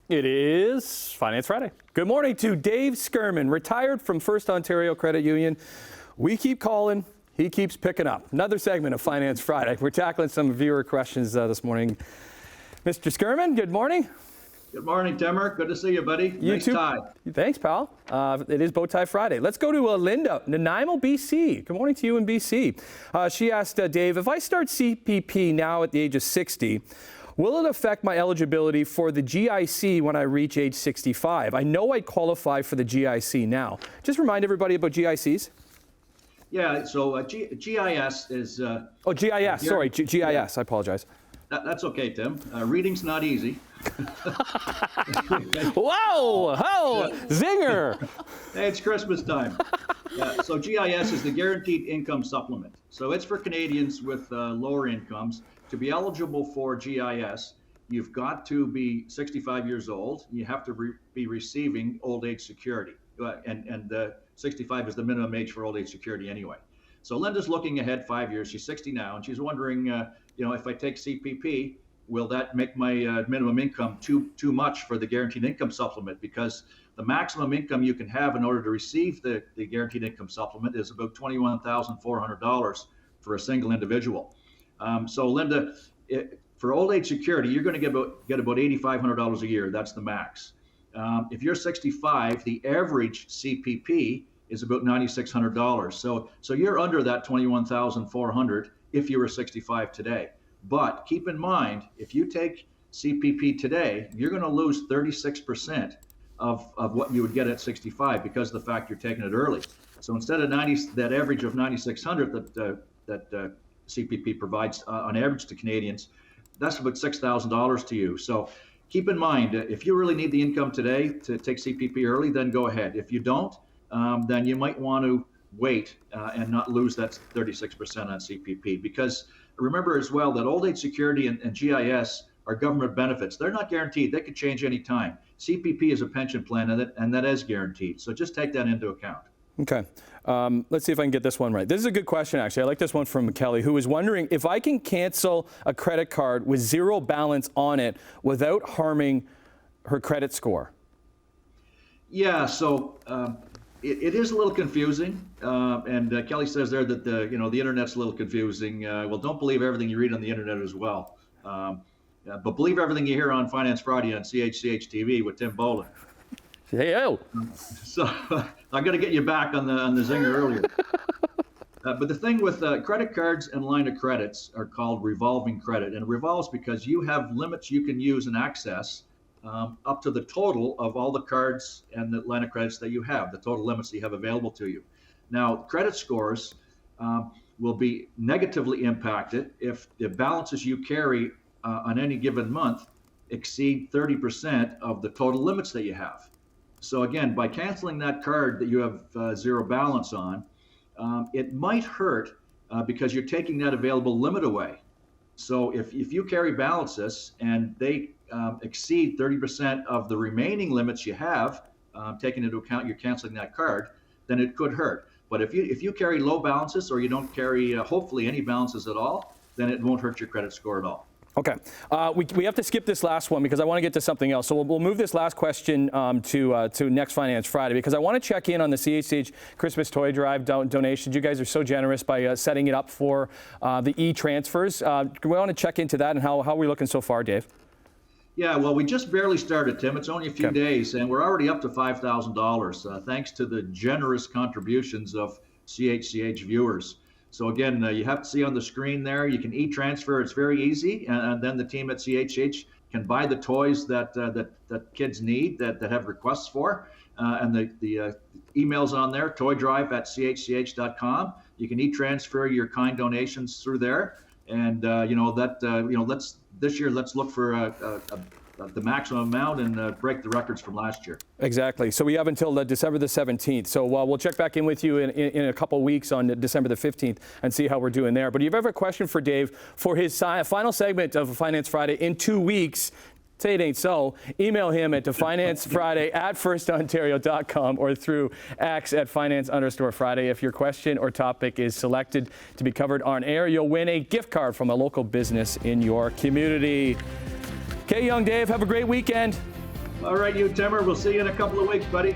It is Finance Friday. Good morning to Dave Schurman, retired from FirstOntario Credit Union. We keep calling, he keeps picking up. Another segment of Finance Friday. We're tackling some viewer questions this morning. Mr. Schurman, good morning. Good morning, Timmer. Good to see you, buddy. Nice tie. Thanks, pal. It is Bow Tie Friday. Let's go to Linda, Nanaimo, BC. Good morning to you in BC. She asked, Dave, if I start CPP now at the age of 60, will it affect my eligibility for the GIC when I reach age 65? I know I qualify for the GIC now. Just remind everybody about GICs. Yeah, so GIS is... GIS, sorry, GIS, yeah. I apologize. That's okay, Tim. Reading's not easy. Whoa! Oh, zinger! Hey, it's Christmas time. So GIS is the Guaranteed Income Supplement. So it's for Canadians with lower incomes. To be eligible for GIS, you've got to be 65 years old. You have to be receiving old age security. And 65 is the minimum age for old age security anyway. So Linda's looking ahead 5 years. She's 60 now, and she's wondering, if I take CPP, will that make my minimum income too much for the Guaranteed Income Supplement? Because the maximum income you can have in order to receive the Guaranteed Income Supplement is about $21,400 for a single individual. So Linda, for old age security, you're going to get about $8,500 a year. That's the max. If you're 65, the average CPP is about $9,600. So you're under that $21,400 if you were 65 today. But keep in mind, if you take CPP today, you're going to lose 36% of what you would get at 65 because of the fact you're taking it early. So instead of that average of $9,600 that CPP provides on average to Canadians, that's about $6,000 to you. So keep in mind, if you really need the income today to take CPP early, then go ahead. If you don't, then you might want to wait and not lose that 36% on CPP. Because remember as well that old age security and GIS are government benefits. They're not guaranteed. They could change any time. CPP is a pension plan, and that is guaranteed. So just take that into account. Okay. Let's see if I can get this one right. This is a good question, actually. I like this one from Kelly, who is wondering if I can cancel a credit card with zero balance on it without harming her credit score. Yeah, so it is a little confusing. And Kelly says there that the internet's a little confusing. Well, don't believe everything you read on the internet as well. But believe everything you hear on Finance Friday on CHCH TV with Tim Boland. Hey, oh. So I'm going to get you back on the zinger earlier. But the thing with credit cards and line of credits are called revolving credit. And it revolves because you have limits you can use and access up to the total of all the cards and the line of credits that you have, the total limits that you have available to you. Now, credit scores will be negatively impacted if the balances you carry on any given month exceed 30% of the total limits that you have. So again, by canceling that card that you have zero balance on, it might hurt because you're taking that available limit away. So if you carry balances and they exceed 30% of the remaining limits you have, taking into account you're canceling that card, then it could hurt. But if you carry low balances or you don't carry hopefully any balances at all, then it won't hurt your credit score at all. Okay. We have to skip this last one because I want to get to something else. So we'll move this last question to next Finance Friday because I want to check in on the CHCH Christmas Toy Drive donations. You guys are so generous by setting it up for the e-transfers. We want to check into that and how are we looking so far, Dave? Yeah, well, we just barely started, Tim. It's only a few days, and we're already up to $5,000 thanks to the generous contributions of CHCH viewers. So again, you have to see on the screen there, you can e-transfer. It's very easy, and then the team at CHH can buy the toys that kids need, that have requests for, and the email's on there, toydrive@chch.com. You can e-transfer your kind donations through there, and this year let's look for the maximum amount and break the records from last year. Exactly. So we have until December the 17th. So we'll check back in with you in a couple weeks on December the 15th and see how we're doing there. But if you have a question for Dave for his final segment of Finance Friday in 2 weeks, say it ain't so, email him at financefriday@firstontario.com or through X at finance_Friday. If your question or topic is selected to be covered on air, you'll win a gift card from a local business in your community. Okay, young Dave, have a great weekend. All right, you, Timmer. We'll see you in a couple of weeks, buddy.